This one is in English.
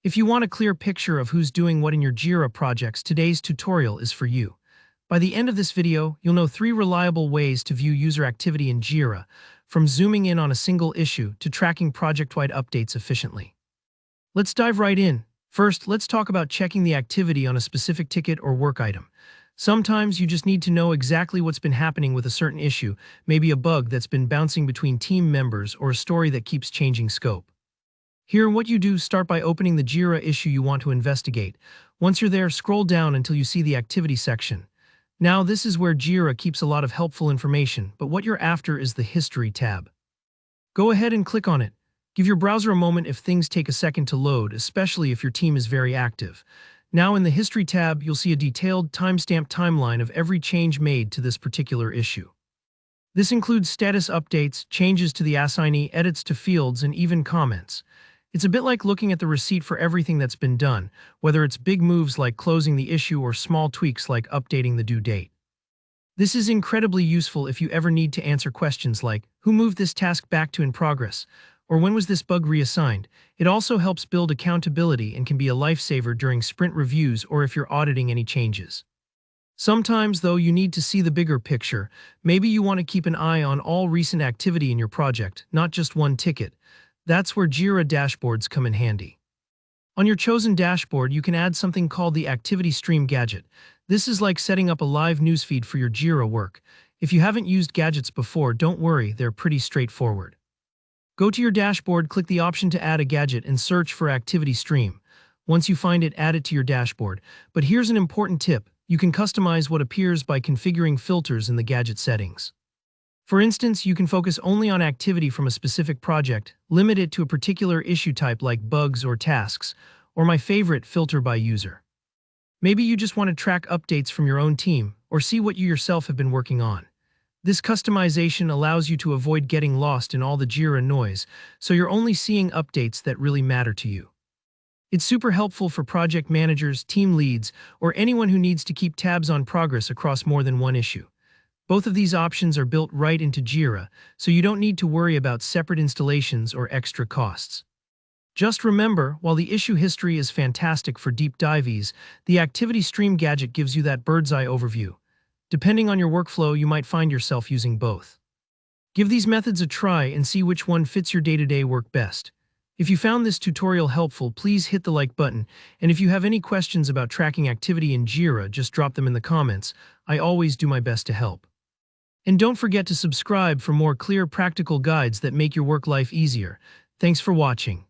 If you want a clear picture of who's doing what in your Jira projects, today's tutorial is for you. By the end of this video, you'll know 3 reliable ways to view user activity in Jira, from zooming in on a single issue to tracking project-wide updates efficiently. Let's dive right in. First, let's talk about checking the activity on a specific ticket or work item. Sometimes you just need to know exactly what's been happening with a certain issue, maybe a bug that's been bouncing between team members or a story that keeps changing scope. Here, what you do, start by opening the Jira issue you want to investigate. Once you're there, scroll down until you see the activity section. Now, this is where Jira keeps a lot of helpful information, but what you're after is the History tab. Go ahead and click on it. Give your browser a moment if things take a second to load, especially if your team is very active. Now in the History tab, you'll see a detailed timestamp timeline of every change made to this particular issue. This includes status updates, changes to the assignee, edits to fields, and even comments. It's a bit like looking at the receipt for everything that's been done, whether it's big moves like closing the issue or small tweaks like updating the due date. This is incredibly useful if you ever need to answer questions like, who moved this task back to in progress? Or when was this bug reassigned? It also helps build accountability and can be a lifesaver during sprint reviews or if you're auditing any changes. Sometimes, though, you need to see the bigger picture. Maybe you want to keep an eye on all recent activity in your project, not just one ticket. That's where Jira dashboards come in handy. On your chosen dashboard, you can add something called the Activity Stream gadget. This is like setting up a live newsfeed for your Jira work. If you haven't used gadgets before, don't worry, they're pretty straightforward. Go to your dashboard, click the option to add a gadget, and search for Activity Stream. Once you find it, add it to your dashboard. But here's an important tip. You can customize what appears by configuring filters in the gadget settings. For instance, you can focus only on activity from a specific project, limit it to a particular issue type like bugs or tasks, or my favorite, filter by user. Maybe you just want to track updates from your own team, or see what you yourself have been working on. This customization allows you to avoid getting lost in all the Jira noise, so you're only seeing updates that really matter to you. It's super helpful for project managers, team leads, or anyone who needs to keep tabs on progress across more than one issue. Both of these options are built right into Jira, so you don't need to worry about separate installations or extra costs. Just remember, while the issue history is fantastic for deep dives, the Activity Stream gadget gives you that bird's-eye overview. Depending on your workflow, you might find yourself using both. Give these methods a try and see which one fits your day-to-day work best. If you found this tutorial helpful, please hit the like button, and if you have any questions about tracking activity in Jira, just drop them in the comments. I always do my best to help. And don't forget to subscribe for more clear, practical guides that make your work life easier. Thanks for watching.